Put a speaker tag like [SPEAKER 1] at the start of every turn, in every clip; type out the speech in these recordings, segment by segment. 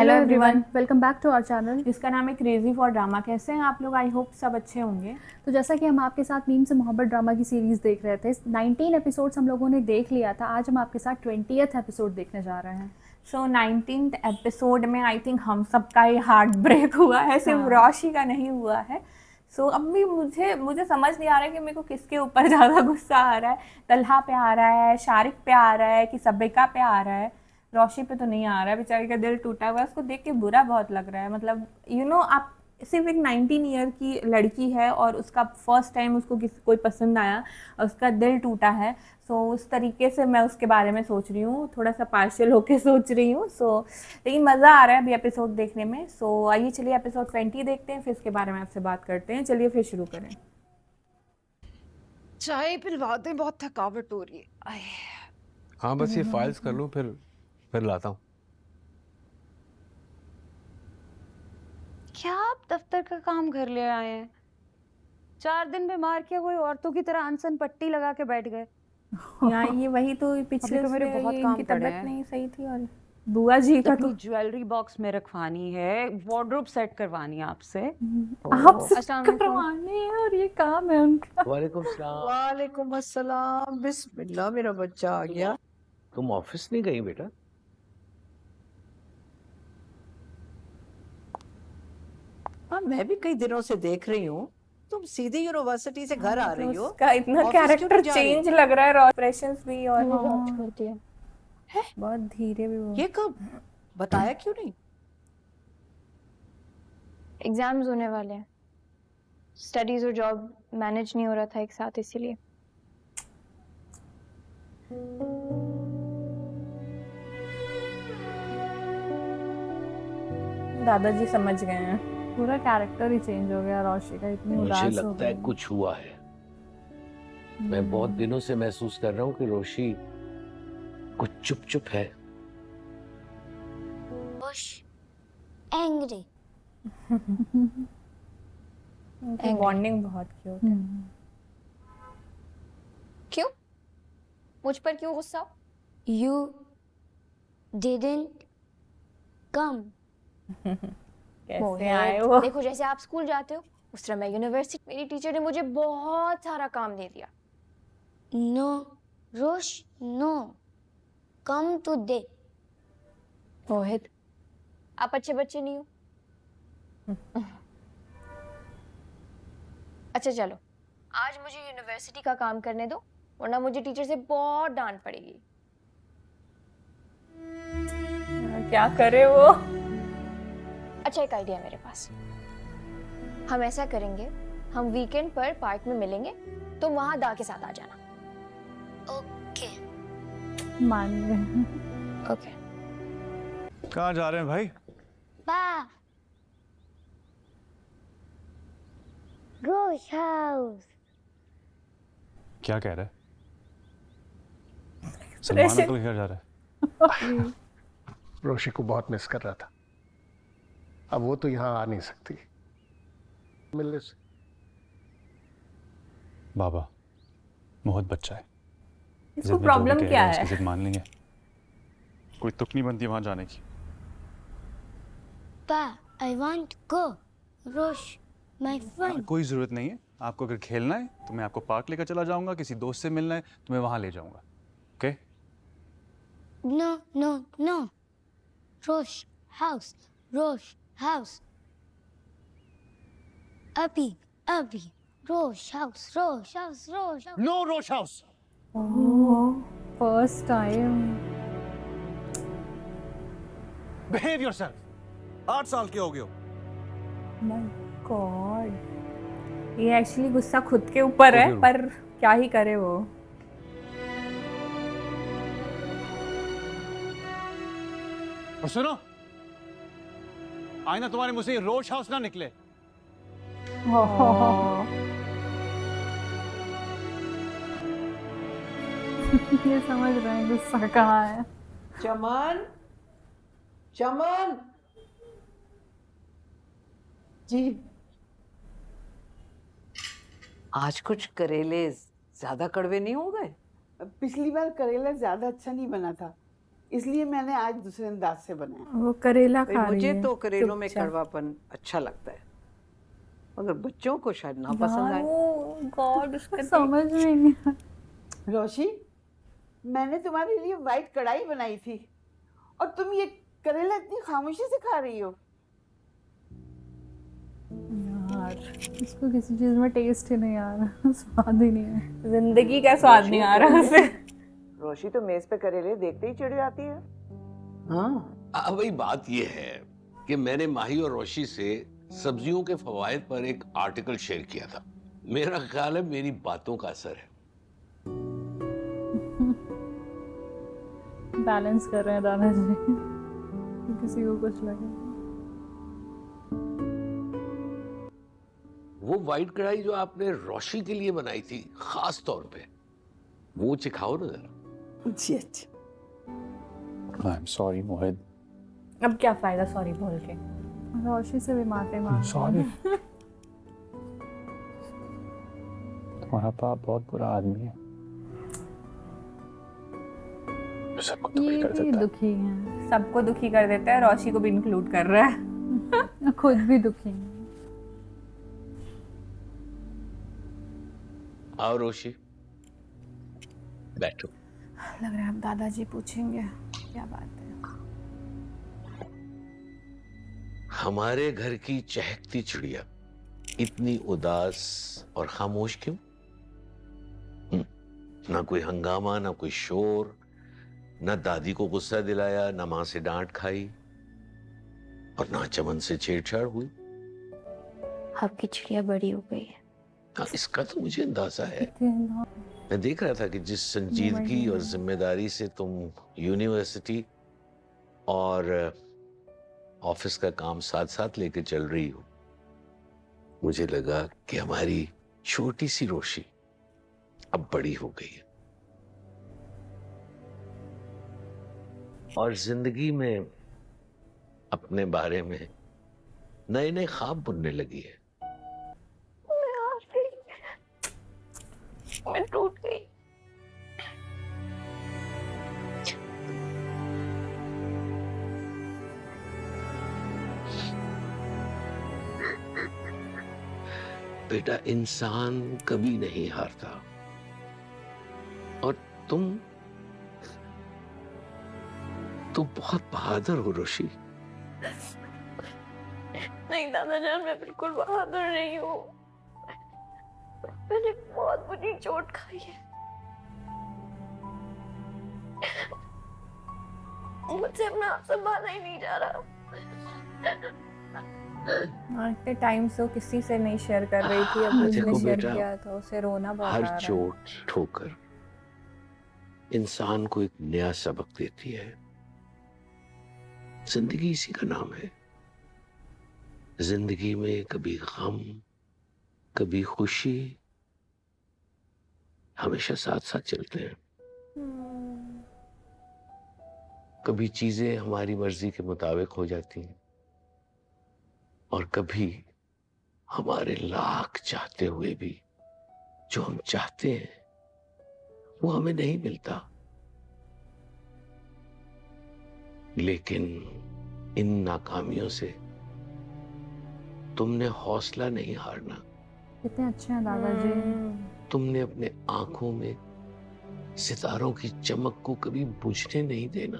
[SPEAKER 1] Hello everyone, welcome back to our channel
[SPEAKER 2] जिसका नाम है क्रेजी फॉर ड्रामा। कैसे हैं आप लोग? आई होप सब अच्छे होंगे।
[SPEAKER 1] तो जैसा कि हम आपके साथ मीम से मोहब्बत ड्रामा की सीरीज़ देख रहे थे, 19 एपिसोड्स हम लोगों ने देख लिया था। आज हम आपके साथ 20th एपिसोड देखने जा रहे हैं।
[SPEAKER 2] सो 19th एपिसोड में आई थिंक हम सबका ही हार्ट ब्रेक हुआ है, सिर्फ रोशी का नहीं हुआ है। सो अब भी मुझे समझ नहीं आ रहा है कि मेरे को किसके ऊपर ज़्यादा गुस्सा आ रहा है। तलहा पे आ रहा है, शारिक पे आ रहा है, कि सबिका पे आ रहा है। रोशी पे तो नहीं आ रहा है, बेचारी का दिल टूटा हुआ है। उसको देख के बुरा बहुत लग रहा है। मतलब आप सिर्फ एक 19 ईयर की लड़की है और उसका फर्स्ट टाइम उसको कोई पसंद आया और उसका दिल टूटा है। सो उस तरीके से मैं उसके बारे में सोच रही हूँ, थोड़ा सा पार्शियल होके सोच रही हूँ। लेकिन मज़ा आ रहा है अभी एपिसोड देखने में। आइए चलिए एपिसोड 20 देखते हैं, फिर इसके बारे में आपसे बात करते हैं। चलिए फिर शुरू करें।
[SPEAKER 3] चाय पिलवा दे, बहुत थकावट हो रही है। आए।
[SPEAKER 4] हाँ बस ये फाइल्स कर लूँ, फिर लाता हूँ।
[SPEAKER 3] क्या आप दफ्तर का काम घर ले आए हैं? 4 दिन बीमार किया, कोई औरतों की तरह अनसन पट्टी लगा के बैठ गए।
[SPEAKER 2] यहाँ ये वही तो पिछले
[SPEAKER 3] अभी तो मेरे बहुत
[SPEAKER 2] इनकी
[SPEAKER 3] काम पड़े
[SPEAKER 2] तबीयत
[SPEAKER 3] हैं।
[SPEAKER 2] नहीं सही थी और बुआ जी का
[SPEAKER 3] अपनी ज्वेलरी बॉक्स में रखवानी है, वार्डरोब सेट करवानी है आपसे।
[SPEAKER 1] आपसे
[SPEAKER 3] अस्सलाम वालेकुम।
[SPEAKER 1] करवाने हैं और ये काम है उनका।
[SPEAKER 4] वालेकुम सलाम।
[SPEAKER 5] वालेकुम अस्सलाम। बिस्मिल्लाह, मेरा बच्चा आ गया।
[SPEAKER 4] तुम ऑफिस नहीं गई बेटा?
[SPEAKER 5] हाँ, मैं भी कई दिनों से देख रही हूँ तुम सीधे यूनिवर्सिटी से घर आ रही हो।
[SPEAKER 2] उसका इतना
[SPEAKER 5] ऑफिस क्यों
[SPEAKER 2] कैरेक्टर
[SPEAKER 5] नहीं जा रही?
[SPEAKER 2] चेंज लग रहा है, एक्सप्रेशंस भी और
[SPEAKER 3] छोड़ दिया।
[SPEAKER 2] बहुत धीरे भी वो।
[SPEAKER 5] ये कब बताया क्यों नहीं?
[SPEAKER 6] एग्जाम्स होने वाले हैं, स्टडीज और जॉब मैनेज नहीं हो रहा था एक साथ, इसीलिए।
[SPEAKER 2] दादाजी समझ गए हैं।
[SPEAKER 1] पूरा कैरेक्टर ही चेंज हो गया रोशी का, इतनी
[SPEAKER 4] मुझे
[SPEAKER 1] उदास हो
[SPEAKER 4] लगता है
[SPEAKER 1] गई।
[SPEAKER 4] कुछ हुआ है। मैं बहुत दिनों से महसूस कर रहा हूँ कि रोशी कुछ चुप चुप है।
[SPEAKER 7] एंग्री।
[SPEAKER 2] बॉन्डिंग बहुत क्यूट है।
[SPEAKER 6] क्यों? मुझ पर क्यों गुस्सा?
[SPEAKER 7] You didn't come.
[SPEAKER 2] कैसे आए वो?
[SPEAKER 6] देखो, जैसे आप स्कूल जाते हो उस तरह मैं यूनिवर्सिटी। मेरी टीचर ने मुझे बहुत सारा काम दे दिया।
[SPEAKER 7] No, Rosh, no. Come today.
[SPEAKER 6] मोहित, आप अच्छे बच्चे नहीं हो। अच्छा चलो, आज मुझे यूनिवर्सिटी का काम करने दो, वरना मुझे टीचर से बहुत डांट पड़ेगी।
[SPEAKER 2] क्या करे वो?
[SPEAKER 6] अच्छा, एक आइडिया है मेरे पास। हम ऐसा करेंगे, हम वीकेंड पर पार्क में मिलेंगे, तो वहां दा के साथ आ जाना।
[SPEAKER 7] Okay.
[SPEAKER 1] मान गए।
[SPEAKER 6] ओके।
[SPEAKER 8] कहाँ जा रहे हैं भाई?
[SPEAKER 7] Ba. Rosh house.
[SPEAKER 8] क्या कह रहा है? सलमान अंकल के घर जा रहा है?
[SPEAKER 9] रोशी को बहुत मिस कर रहा था। अब वो तो यहाँ आ नहीं सकती मिलने से।
[SPEAKER 8] बाबा, मोहित बच्चा है।
[SPEAKER 2] इसको
[SPEAKER 8] जिद में जो भी
[SPEAKER 2] प्रॉब्लम
[SPEAKER 8] कहेगा,
[SPEAKER 2] क्या
[SPEAKER 8] उसकी
[SPEAKER 2] है?
[SPEAKER 8] जिद मान लेंगे। कोई तुक नहीं बनती वहां जाने की।
[SPEAKER 7] Ba, I want to go. Rosh, my friend.
[SPEAKER 8] कोई जरूरत नहीं है। आपको अगर खेलना है तो मैं आपको पार्क लेकर चला जाऊंगा, किसी दोस्त से मिलना है तो मैं वहां ले जाऊंगा। Okay?
[SPEAKER 7] No, no, no. Rosh house. Rosh house. Abhi, Abhi. Rosh house. Rosh house. Rosh house.
[SPEAKER 9] No Rosh house.
[SPEAKER 1] First time.
[SPEAKER 9] Behave yourself.
[SPEAKER 10] 8 साल के हो गए हो।
[SPEAKER 2] माय गॉड, ये एक्चुअली गुस्सा खुद के ऊपर है, पर क्या ही करे वो।
[SPEAKER 8] और सुनो, आईना तुम्हारे मुंह से रोश हाउस ना निकले।
[SPEAKER 1] ये समझ रहे हैं गुस्सा कहाँ है।
[SPEAKER 5] चमन, चमन जी। आज कुछ करेले ज्यादा कड़वे नहीं हो गए?
[SPEAKER 11] पिछली बार करेला ज्यादा अच्छा नहीं बना था,
[SPEAKER 10] इसलिए मैंने आज दूसरे अंदाज से बनाया।
[SPEAKER 2] वो करेला
[SPEAKER 5] भाई,
[SPEAKER 2] खा रही
[SPEAKER 5] मुझे
[SPEAKER 2] है
[SPEAKER 5] तो करेलों में
[SPEAKER 2] चुपचाप।
[SPEAKER 5] कड़वापन अच्छा लगता है, मगर बच्चों को शायद ना पसंद आए।
[SPEAKER 2] गॉड उसका
[SPEAKER 1] समझ में नहीं आ-
[SPEAKER 10] रोशी, मैंने तुम्हारे लिए वाइट कढ़ाई बनाई थी और तुम ये करेला इतनी खामोशी से खा रही हो।
[SPEAKER 2] यार
[SPEAKER 1] इसको किसी चीज में टेस्ट ही नहीं आ रहा, स्वाद ही नहीं है।
[SPEAKER 2] जिंदगी का स्वाद नहीं आ रहा उसे।
[SPEAKER 5] रोशी तो मेज पे करेले देखते ही चिढ़ जाती है।
[SPEAKER 10] हाँ,
[SPEAKER 4] अब वही बात यह है कि मैंने माही और रोशी से सब्जियों के फवायद पर एक आर्टिकल शेयर किया था। मेरा ख्याल है मेरी बातों का असर है।
[SPEAKER 1] बैलेंस कर रहे हैं दादाजी, किसी को कुछ लगे।
[SPEAKER 4] वो वाइट कढ़ाई जो आपने रोशी के लिए बनाई थी खास तौर पे, वो चिखाओ ना जरा।
[SPEAKER 10] जी अच्छा।
[SPEAKER 8] आई एम सॉरी मोहित,
[SPEAKER 2] अब क्या फायदा सॉरी बोल के।
[SPEAKER 1] रोशी से भी माफी मांग।
[SPEAKER 8] सॉरी। तुम्हारा पाप बहुत बुरा आदमी है, सबको दुखी
[SPEAKER 1] ये
[SPEAKER 8] कर
[SPEAKER 1] भी
[SPEAKER 8] देता है।
[SPEAKER 1] दुखी है,
[SPEAKER 2] सबको दुखी कर देता है, रोशी को भी इंक्लूड कर रहा है।
[SPEAKER 1] खुद भी दुखी है।
[SPEAKER 4] आओ रोशी, बैठो।
[SPEAKER 2] लग रहा है अब दादाजी पूछेंगे क्या बात है।
[SPEAKER 4] हमारे घर की चहकती चिड़िया इतनी उदास और खामोश क्यों? ना कोई हंगामा, ना कोई शोर, ना दादी को गुस्सा दिलाया, ना मां से डांट खाई, और ना चमन से छेड़छाड़ हुई।
[SPEAKER 6] आपकी चिड़िया बड़ी हो गई है।
[SPEAKER 4] हाँ, इसका तो मुझे अंदाजा है। मैं देख रहा था कि जिस संजीदगी और जिम्मेदारी से तुम यूनिवर्सिटी और ऑफिस का काम साथ साथ लेके चल रही हो, मुझे लगा कि हमारी छोटी सी रोशी अब बड़ी हो गई है और जिंदगी में अपने बारे में नए नए ख्वाब बुनने लगी है।
[SPEAKER 6] मैं टूट गई।
[SPEAKER 4] बेटा, इंसान कभी नहीं हारता, और तुम तो बहुत बहादुर हो रोशी।
[SPEAKER 6] नहीं दादाजान, मैं बिल्कुल बहादुर नहीं हूँ। मैंने बहुत बुरी चोट खाई है। मुझसे अपना आप संभाला ही नहीं जा रहा।
[SPEAKER 2] इतने टाइम से वो किसी से नहीं शेयर कर रही थी, अब उसने
[SPEAKER 4] देखो
[SPEAKER 2] शेयर
[SPEAKER 4] बेटा,
[SPEAKER 2] किया तो उसे रोना बहुत आ
[SPEAKER 4] हर
[SPEAKER 2] रहा है।
[SPEAKER 4] चोट ठोकर इंसान को एक नया सबक देती है। जिंदगी इसी का नाम है। जिंदगी में कभी गम, कभी खुशी हमेशा साथ साथ चलते हैं। कभी चीजें हमारी मर्जी के मुताबिक हो जाती हैं और कभी हमारे लाख चाहते हुए भी जो हम चाहते हैं वो हमें नहीं मिलता। लेकिन इन नाकामियों से तुमने हौसला नहीं हारना।
[SPEAKER 1] कितने अच्छे हैं दादाजी।
[SPEAKER 4] तुमने अपने आंखों में सितारों की चमक को कभी बुझने नहीं देना।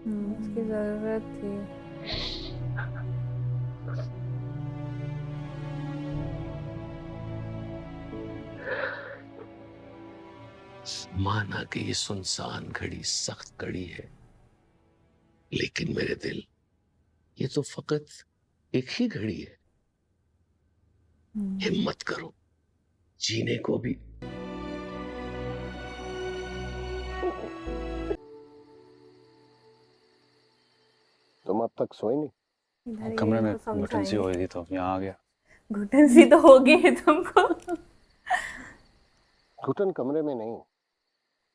[SPEAKER 2] उसकी जरूरत थी।
[SPEAKER 4] माना कि ये सुनसान घड़ी सख्त घड़ी है, लेकिन मेरे दिल, ये तो फकत एक ही घड़ी है। हिम्मत करो, जीने को भी।
[SPEAKER 9] तुम अब तक सोए नहीं?
[SPEAKER 2] इधर
[SPEAKER 8] कमरे
[SPEAKER 2] ये
[SPEAKER 8] में
[SPEAKER 2] तो
[SPEAKER 8] घुटन सी
[SPEAKER 2] समझाएंगे।
[SPEAKER 8] हो रही थी तो यहाँ आ गया।
[SPEAKER 2] घुटन सी तो हो गई है तुमको।
[SPEAKER 9] घुटन कमरे में नहीं,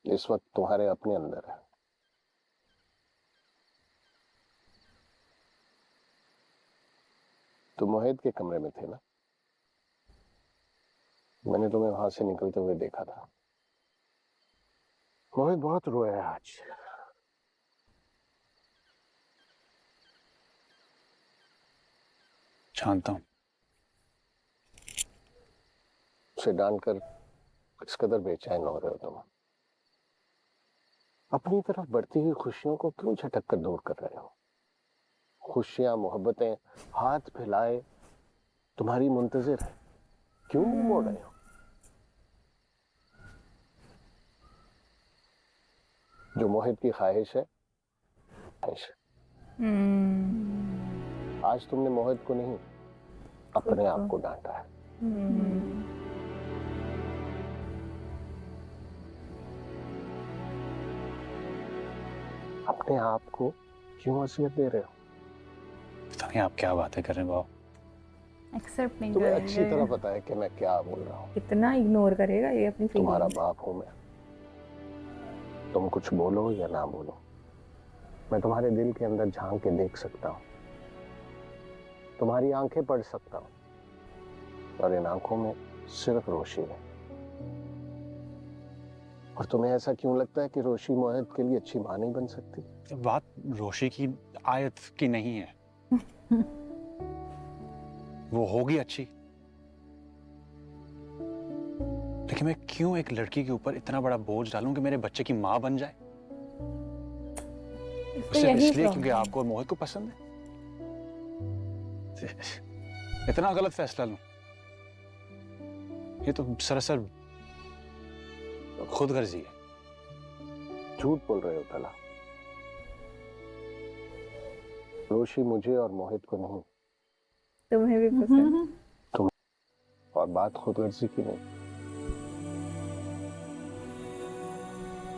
[SPEAKER 9] इस वक्त तुम्हारे अपने अंदर है। तुम मोहित के कमरे में थे ना? मैंने तुम्हें वहां से निकलते हुए देखा था। मोहित बहुत रोया है आज।
[SPEAKER 8] जानता हूँ।
[SPEAKER 9] उसे जानकर किस कदर बेचैन हो रहे हो तुम। अपनी तरफ बढ़ती हुई खुशियों को क्यों झटक कर दूर कर रहे हो? खुशियां, मोहब्बतें हाथ फैलाए तुम्हारी मुंतजिर है, क्यों मोड़ रहे हो? जो मोहित की ख्वाहिश है, आज तुमने मोहित को नहीं, अपने आप को डांटा है। अपने आप को क्यों असियत दे रहे हो?
[SPEAKER 8] पता नहीं आप क्या बातें कर रहे हैं बाबू।
[SPEAKER 1] एक्सेप्ट नहीं
[SPEAKER 9] तुम्हें
[SPEAKER 1] करेंगे।
[SPEAKER 9] अच्छी तरह पता है कि मैं क्या बोल रहा हूँ।
[SPEAKER 2] कितना इग्नोर करेगा ये अपनी
[SPEAKER 9] तुम्हारा
[SPEAKER 2] फीलिंग।
[SPEAKER 9] बाप हूं मैं। तुम कुछ बोलो या ना बोलो, मैं तुम्हारे दिल के अंदर झांक के देख सकता हूँ, तुम्हारी आंखें पढ़ सकता हूँ, और इन आंखों में सिर्फ रोशी है। और तुम्हें ऐसा क्यों लगता है कि रोशी मोहित के लिए अच्छी मां नहीं बन सकती?
[SPEAKER 8] बात रोशी की आयत की नहीं है। वो होगी अच्छी, लेकिन मैं क्यों एक लड़की के ऊपर इतना बड़ा बोझ डालूं कि मेरे बच्चे की मां बन जाए? सिर्फ इसलिए क्योंकि आपको और मोहित को पसंद है? इतना गलत फैसला लूं? ये तो सरासर खुदगर्जी है।
[SPEAKER 9] झूठ बोल रहे हो तला। रोशी मुझे और मोहित को नहीं,
[SPEAKER 2] तुम्हें भी पसंद।
[SPEAKER 9] तुम। और बात खुदगर्जी की नहीं,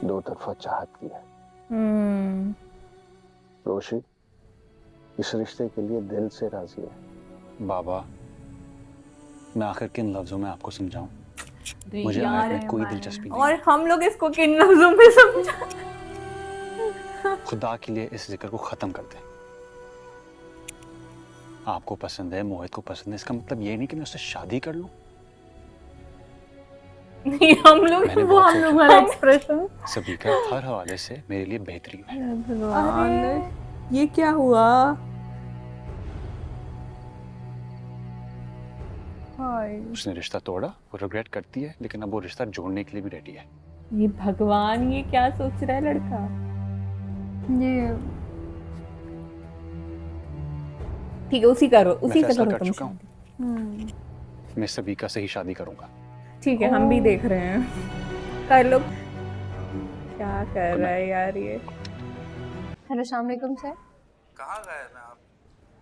[SPEAKER 9] दो तरफा चाहत की है। रोशी इस रिश्ते के लिए दिल से राजी है।
[SPEAKER 8] बाबा, मैं आखिर किन लफ्जों में आपको समझाऊं? मुझे आयत में कोई दिलचस्पी नहीं।
[SPEAKER 2] और हम लोग इसको किन लफ्जों में समझा?
[SPEAKER 8] खुदा के लिए इस जिक्र को खत्म कर दे। आपको पसंद है, मोहित को पसंद है, इसका मतलब ये नहीं कि मैं उससे शादी कर लूं।
[SPEAKER 2] नहीं, हम लोग
[SPEAKER 8] मैंने
[SPEAKER 2] वो
[SPEAKER 8] बहुत
[SPEAKER 2] हम लोग
[SPEAKER 8] सोचा।
[SPEAKER 2] वाला एक्सप्रेशन।
[SPEAKER 8] सभी का हर हवाले से मेरे लिए बेहतरीन है।
[SPEAKER 2] भगवान, ये क्या हुआ?
[SPEAKER 8] उसने रिश्ता तोड़ा, वो रिग्रेट करती है, लेकिन अब वो रिश्ता जोड़ने के लिए भी रेडी है।
[SPEAKER 2] ये भगवान, ये क्या सोच रहा है लड़का?
[SPEAKER 1] ये
[SPEAKER 2] ठीक है, उसी करो, उसी
[SPEAKER 8] मैं
[SPEAKER 2] से
[SPEAKER 8] फैसला
[SPEAKER 2] करो
[SPEAKER 8] कर
[SPEAKER 2] तुम
[SPEAKER 8] चुका हूँ।
[SPEAKER 2] शादी।
[SPEAKER 8] मैं सभी से ही शादी करूंगा।
[SPEAKER 2] ठीक है, हम भी देख रहे हैं। कर लो। क्या कर रहा है यार ये?
[SPEAKER 6] हेलो, अस्सलाम वालेकुम सर।
[SPEAKER 11] कहाँ गए हैं आप?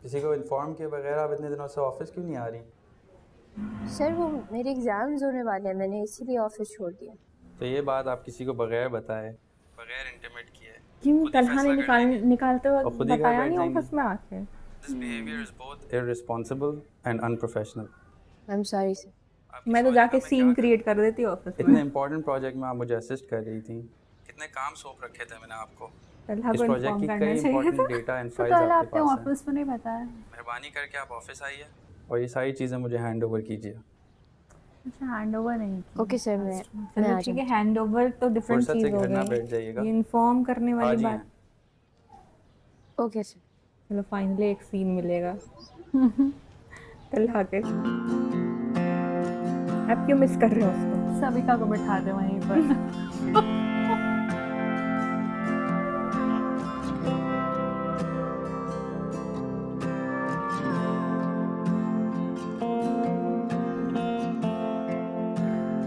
[SPEAKER 11] किसी को इन्फॉर्म किए बगैर आप इतने दिनों से ऑफिस क्यों नहीं आ रही?
[SPEAKER 6] सर वो मेरे एग्जाम्स होने वाले हैं, मैंने इसीलिए ऑफिस छोड़ दिया।
[SPEAKER 11] तो ये बात आप किसी को बगैर बताए, बगैर इंटीमेट किए,
[SPEAKER 2] क्यों तलहा ने निकालते
[SPEAKER 11] और
[SPEAKER 2] वक्त
[SPEAKER 11] खुद ही घर
[SPEAKER 2] बताया
[SPEAKER 11] बैठ
[SPEAKER 2] नहीं
[SPEAKER 11] जाएंगी।
[SPEAKER 2] ऑफिस में आके?
[SPEAKER 11] This behaviour is both irresponsible and unprofessional.
[SPEAKER 6] I am sorry sir.
[SPEAKER 2] मैं तो जाके सीन क्रिएट कर देती ऑफिस
[SPEAKER 11] इतने
[SPEAKER 2] में।
[SPEAKER 11] इंपॉर्टेंट प्रोजेक्ट में आप मुझे असिस्ट कर रही थी, कितने काम सौंप रखे थे मैंने आपको।
[SPEAKER 2] तलहा
[SPEAKER 11] इस
[SPEAKER 2] को
[SPEAKER 11] प्रोजेक्ट
[SPEAKER 2] इन्फॉर्म
[SPEAKER 11] की
[SPEAKER 2] करना
[SPEAKER 11] कई
[SPEAKER 2] चाहिए
[SPEAKER 11] इंपॉर्टेंट
[SPEAKER 2] था।
[SPEAKER 11] डेटा एंड
[SPEAKER 1] तो
[SPEAKER 11] फाइल्स
[SPEAKER 1] कल
[SPEAKER 11] आपके
[SPEAKER 1] आपने
[SPEAKER 11] पास हैं।
[SPEAKER 1] ऑफिस में नहीं बताया।
[SPEAKER 11] मेहरबानी करके आप ऑफिस आइए और ये सारी चीज़ें मुझे हैंड ओवर कीजिए।
[SPEAKER 1] अच्छा, हैंड ओवर नहीं किया।
[SPEAKER 6] ओके सर, मैं
[SPEAKER 2] चलो
[SPEAKER 6] आ
[SPEAKER 2] ठीक है,
[SPEAKER 6] जाऊँ।
[SPEAKER 2] हैंड ओवर तो डिफरेंट
[SPEAKER 11] फुर्सत
[SPEAKER 2] चीज
[SPEAKER 11] से
[SPEAKER 2] हो
[SPEAKER 11] घर ना
[SPEAKER 2] गई।
[SPEAKER 11] बैठ जाइएगा।
[SPEAKER 2] ये इन्फॉर्म करने वाली
[SPEAKER 11] आज ही
[SPEAKER 2] बात।
[SPEAKER 11] हैं।
[SPEAKER 6] Okay sir.
[SPEAKER 2] चलो फाइनली एक सीन मिलेगा तलहा के। आप क्यों मिस कर रहे हो उसको?
[SPEAKER 1] सविका को बिठा दे वहीं पर।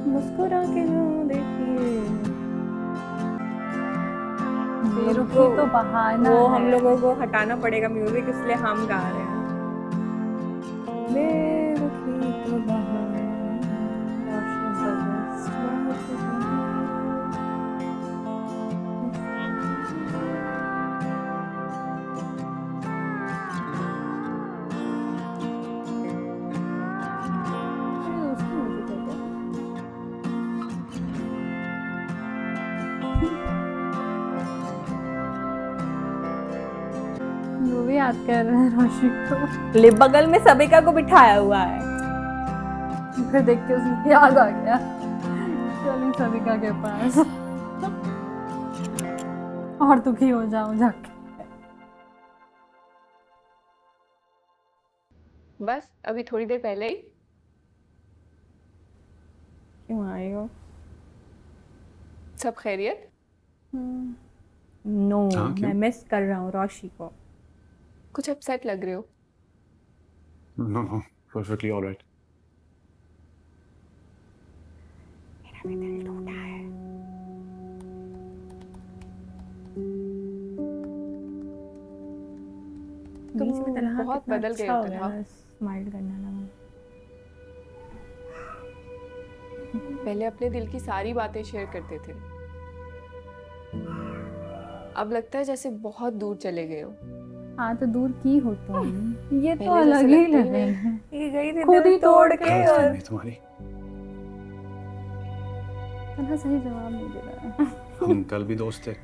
[SPEAKER 2] मुस्कुरा के ना देखिए।
[SPEAKER 1] बेरुखी तो बहाना
[SPEAKER 2] वो
[SPEAKER 1] है।
[SPEAKER 2] हम लोगों को हटाना पड़ेगा म्यूजिक, इसलिए हम गा रहे हैं। बेरुखी तो बहाना।
[SPEAKER 1] वो भी याद कर रहे हैं रोशी को।
[SPEAKER 2] ले बगल में सबिका को बिठाया हुआ है।
[SPEAKER 1] फिर देख के उसको याद आ गया, चलो सविका के पास और दुखी हो जाऊं जाके।
[SPEAKER 6] बस अभी थोड़ी देर पहले ही।
[SPEAKER 2] क्यों आई हो?
[SPEAKER 6] सब खैरियत?
[SPEAKER 2] नो,
[SPEAKER 8] हाँ, क्यों?
[SPEAKER 2] मैं मिस कर रहा हूँ रोशी को।
[SPEAKER 6] कुछ अपसेट लग रहे हो।
[SPEAKER 8] No no, perfectly alright.
[SPEAKER 2] मेरा भी दिल टूटा है।
[SPEAKER 6] तुम
[SPEAKER 2] बीच में तलहा
[SPEAKER 6] बहुत
[SPEAKER 2] कितना
[SPEAKER 6] बदल गए
[SPEAKER 2] अच्छा
[SPEAKER 6] हो,
[SPEAKER 2] हो गया,
[SPEAKER 6] तलहा।
[SPEAKER 2] स्माइल करने लगा।
[SPEAKER 6] पहले अपने दिल की सारी बातें शेयर करते थे, अब लगता है जैसे बहुत दूर चले गए हो।
[SPEAKER 1] हाँ तो दूर की हो तुम,
[SPEAKER 2] ये तो
[SPEAKER 6] पहले जैसे
[SPEAKER 2] अलग ही
[SPEAKER 6] लगता ही
[SPEAKER 2] लेवल
[SPEAKER 6] नहीं।
[SPEAKER 2] है। ये गई थी
[SPEAKER 1] खुद
[SPEAKER 2] दिल
[SPEAKER 1] ही
[SPEAKER 2] तोड़
[SPEAKER 1] तोड़
[SPEAKER 2] के
[SPEAKER 1] के
[SPEAKER 2] और
[SPEAKER 8] नहीं तुम्हारी।
[SPEAKER 1] तन्हा सही जवाब नहीं दे रहा है।
[SPEAKER 8] हम कल भी दोस्त थे,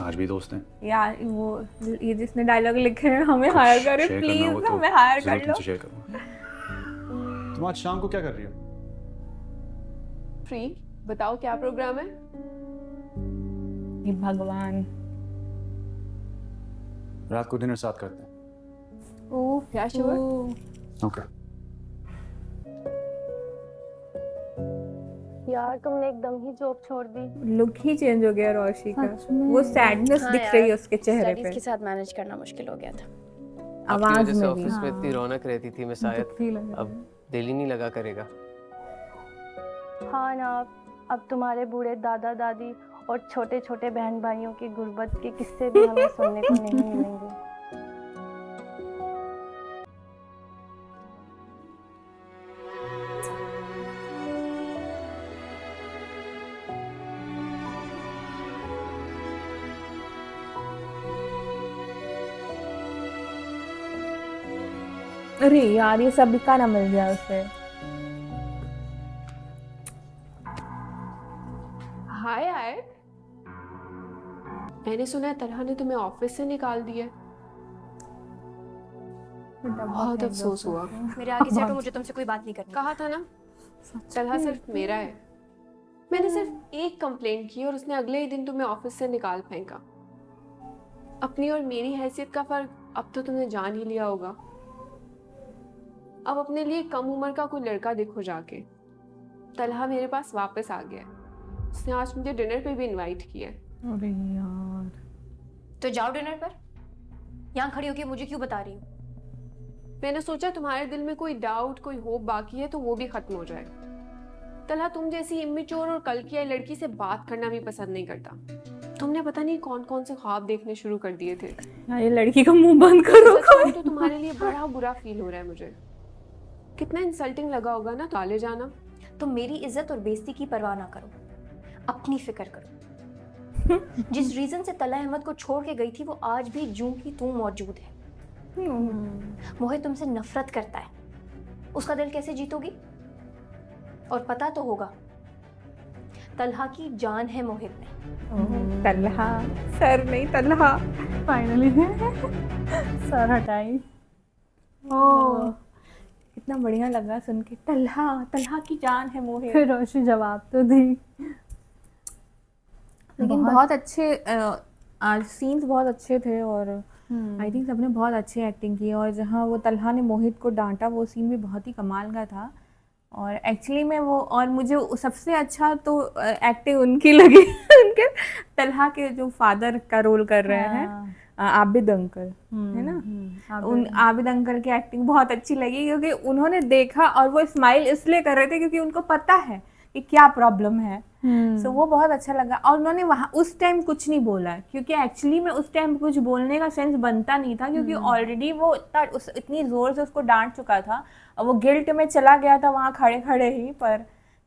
[SPEAKER 8] आज भी दोस्त हैं।
[SPEAKER 2] यार वो ये जिसने डायलॉग लिखे हैं हमें हायर करे
[SPEAKER 8] शेयर
[SPEAKER 2] प्लीज,
[SPEAKER 8] करना हो तो
[SPEAKER 2] हमें हायर
[SPEAKER 8] जरूर
[SPEAKER 2] कर लो।
[SPEAKER 8] तुमसे शेयर करूँगा। तुम आज शाम को क्या कर रही हो?
[SPEAKER 6] फ्री, बताओ क्या प्रोग्राम है?
[SPEAKER 2] ये भगवान,
[SPEAKER 8] रात को डिनर साथ करते हैं।
[SPEAKER 6] ओह क्या शुगर?
[SPEAKER 8] ओके।
[SPEAKER 7] यार तुमने एकदम ही जॉब छोड़ दी।
[SPEAKER 2] लुक ही चेंज हो गया रोशी का।
[SPEAKER 1] सच में।
[SPEAKER 2] वो सैडनेस
[SPEAKER 7] हाँ
[SPEAKER 2] दिख
[SPEAKER 7] यार,
[SPEAKER 2] रही है उसके चेहरे
[SPEAKER 7] स्टडीज
[SPEAKER 2] पे।
[SPEAKER 7] के साथ मैनेज करना मुश्किल हो गया था।
[SPEAKER 2] आवाज
[SPEAKER 9] आपकी वजह से
[SPEAKER 2] में भी।
[SPEAKER 9] ऑफिस में इतनी रौनक रहती थी, मैं शायद
[SPEAKER 1] दुखी लग रहा
[SPEAKER 9] अब
[SPEAKER 1] है।
[SPEAKER 9] दिल ही नहीं लगा करेगा।
[SPEAKER 7] हाँ ना, अब तुम्हारे बूढ़े दादा दादी और छोटे छोटे बहन भाइयों की गुर्बत के किस्से भी हमें सुनने को नहीं मिलेंगे।
[SPEAKER 2] अरे यार ये सब का ना मिल गया उसे।
[SPEAKER 6] हाय आय, मैंने सुना है तलहा ने तुम्हें ऑफिस से निकाल दिया। बहुत अफसोस हुआ।
[SPEAKER 7] मेरे आगे से हटो, मुझे तुमसे कोई बात नहीं करनी।
[SPEAKER 6] कहा था ना, तलहा सिर्फ मेरा है। मैंने सिर्फ एक कंप्लेंट की और उसने अगले ही दिन तुम्हें ऑफिस से निकाल फेंका। अपनी और मेरी हैसियत का फर्क अब तो तुमने जान ही लिया होगा। अब अपने लिए कम उम्र का कोई लड़का देखो जाके। तलहा मेरे पास वापस आ गया है। उसने आज मुझे डिनर पे भी इनवाइट किया है।
[SPEAKER 2] अरे यार,
[SPEAKER 7] तो जाओ डिनर पर। यहाँ खड़ी होकर मुझे क्यों बता रही हो?
[SPEAKER 6] मैंने सोचा तुम्हारे दिल में कोई डाउट, कोई होप बाकी है तो वो भी खत्म हो जाए। तलहा तुम जैसी इमेच्योर और कल की आई लड़की से बात करना भी पसंद नहीं करता। तुमने पता नहीं कौन कौन से ख्वाब देखने शुरू कर दिए थे।
[SPEAKER 2] यार ये लड़की का मुंह बंद करो।
[SPEAKER 6] सच कहूं तो तुम्हारे लिए बड़ा बुरा फील हो रहा है मुझे। कितना इंसल्टिंग लगा होगा ना काले जाना।
[SPEAKER 7] तुम मेरी इज्जत और बेइज्जती की परवाह ना करो, अपनी फिक्र करो। जिस रीजन से तलहा अहमद को छोड़ के गई थी वो आज भी जूं की तू मौजूद है। मोहित तुमसे नफरत करता है, उसका दिल कैसे जीतोगी? और पता तो होगा, तलहा की जान है मोहित में।
[SPEAKER 2] तलहा, सर नहीं तलहा।
[SPEAKER 1] फाइनली सर हटाई।
[SPEAKER 2] ओह कितना बढ़िया लगा सुन के। तलहा, तलहा की जान है मोहित।
[SPEAKER 1] फिर रोशी जवाब तो दी।
[SPEAKER 2] लेकिन बहुत अच्छे आज सीन्स बहुत अच्छे थे और आई थिंक सबने बहुत अच्छी एक्टिंग की। और जहाँ वो तलहा ने मोहित को डांटा वो सीन भी बहुत ही कमाल का था। और एक्चुअली में वो, और मुझे सबसे अच्छा तो एक्टिंग उनकी लगी उनके तलहा के जो फादर का रोल कर रहे हैं आबिद अंकल, है ना। उन आबिद अंकल की एक्टिंग बहुत अच्छी लगी क्योंकि उन्होंने देखा और वो स्माइल इसलिए कर रहे थे क्योंकि उनको पता है कि क्या प्रॉब्लम है। सो वो बहुत अच्छा लगा। और उन्होंने वहाँ उस टाइम कुछ नहीं बोला क्योंकि एक्चुअली में उस टाइम कुछ बोलने का सेंस बनता नहीं था क्योंकि ऑलरेडी वो इतनी ज़ोर से उसको डांट चुका था और वो गिल्ट में चला गया था वहाँ खड़े खड़े ही। पर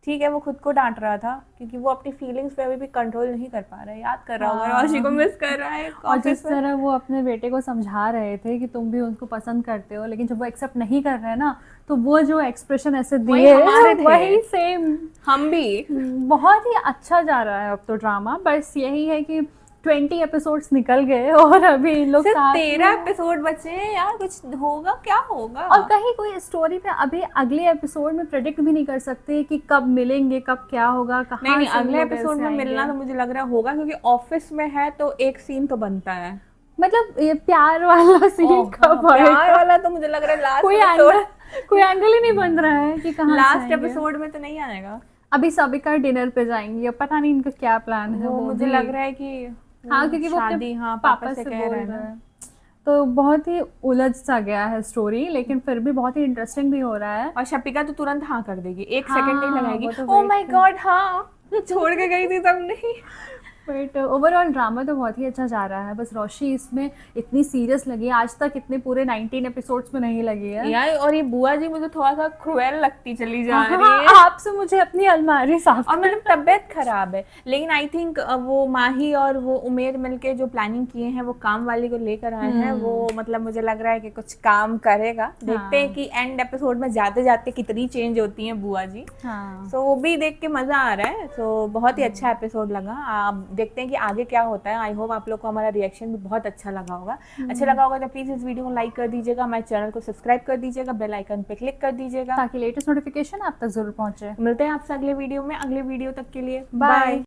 [SPEAKER 2] ठीक है वो खुद को डांट रहा था क्योंकि वो अपनी फीलिंग्स पे अभी भी कंट्रोल नहीं कर पा रहा है। याद कर रहा होगा रोशी को मिस कर रहा है।
[SPEAKER 1] और जिस तरह वो अपने बेटे को समझा रहे थे कि तुम भी उनको पसंद करते हो, लेकिन जब वो एक्सेप्ट नहीं कर रहे हैं ना तो वो जो एक्सप्रेशन ऐसे दिए वही सेम
[SPEAKER 2] हम भी।
[SPEAKER 1] बहुत ही अच्छा जा रहा है अब तो ड्रामा। बस यही है कि 20 एपिसोड्स निकल गए और अभी इन लोग
[SPEAKER 2] 13 एपिसोड बचे हैं यार। कुछ होगा, क्या होगा?
[SPEAKER 1] और कहीं कोई स्टोरी पे अभी अगले एपिसोड में प्रेडिक्ट भी नहीं कर सकते कि कब मिलेंगे, कब क्या होगा, कहाँ
[SPEAKER 2] नहीं
[SPEAKER 1] से
[SPEAKER 2] अगले
[SPEAKER 1] लोग
[SPEAKER 2] एपिसोड
[SPEAKER 1] ऐसे
[SPEAKER 2] में
[SPEAKER 1] आएंगे।
[SPEAKER 2] मिलना तो मुझे लग रहा होगा क्योंकि ऑफिस में है तो एक सीन तो बनता है।
[SPEAKER 1] मतलब ये प्यार वाला सीन कब
[SPEAKER 2] प्यार
[SPEAKER 1] आएगा?
[SPEAKER 2] वाला तो मुझे लग रहा है लास्ट
[SPEAKER 1] कोई एंगल ही नहीं बन रहा है कि कहाँ से
[SPEAKER 2] लास्ट
[SPEAKER 1] आएंगे।
[SPEAKER 2] एपिसोड में तो नहीं आएगा।
[SPEAKER 1] अभी सबिका डिनर पे जाएंगी, अब पता नहीं इनका क्या प्लान है।
[SPEAKER 2] वो मुझे
[SPEAKER 1] भी-
[SPEAKER 2] लग रहा है कि
[SPEAKER 1] हाँ, क्योंकि वो अपने
[SPEAKER 2] शादी हाँ पापा से कह
[SPEAKER 1] बोल
[SPEAKER 2] रहे हैं
[SPEAKER 1] रहा
[SPEAKER 2] ना।
[SPEAKER 1] है। तो बहुत ही उलझ सा गया है स्टोरी, लेकिन फिर भी बहुत ही इंटरेस्टिंग भी हो रहा है।
[SPEAKER 2] और शपिका तो तुरंत हाँ कर देगी, एक
[SPEAKER 1] हाँ,
[SPEAKER 2] सेकंड नहीं लगाएगी।
[SPEAKER 1] वो तो
[SPEAKER 2] ओह
[SPEAKER 1] wait
[SPEAKER 2] माय गॉड हाँ छोड़ के गई थी तब नहीं।
[SPEAKER 1] बट ओवरऑल ड्रामा तो बहुत ही अच्छा जा रहा है। बस रोशी इसमें इतनी सीरियस लगी, आज तक इतने पूरे 19 एपिसोड्स में नहीं लगी है
[SPEAKER 2] यार और ये बुआ जी मुझे थोड़ा सा क्रूएल लगती चली जा
[SPEAKER 1] हाँ,
[SPEAKER 2] रही है।
[SPEAKER 1] आपसे मुझे अपनी अलमारी साफ
[SPEAKER 2] और मतलब तबीयत खराब है, लेकिन आई थिंक वो माही और वो उमेर मिलके जो प्लानिंग किए हैं वो काम वाली को लेकर आए हैं, वो मतलब मुझे लग रहा है कि कुछ काम करेगा। देखते हैं कि एंड एपिसोड में जाते जाते कितनी चेंज होती हैं बुआ जी।
[SPEAKER 1] हाँ।
[SPEAKER 2] सो वो भी देख के मजा आ रहा है। सो बहुत ही अच्छा एपिसोड लगा। आप देखते हैं कि आगे क्या होता है। आई होप आप लोग को हमारा रिएक्शन भी बहुत अच्छा लगा होगा। अच्छा लगा होगा तो प्लीज इस वीडियो को लाइक कर दीजिएगा, हमारे चैनल को सब्सक्राइब कर दीजिएगा, बेल आइकन पे क्लिक कर दीजिएगा
[SPEAKER 1] ताकि लेटेस्ट नोटिफिकेशन आप तक जरूर पहुंचे।
[SPEAKER 2] मिलते हैं आपसे अगले वीडियो में। अगले वीडियो तक के लिए
[SPEAKER 1] बाय।
[SPEAKER 2] बाय।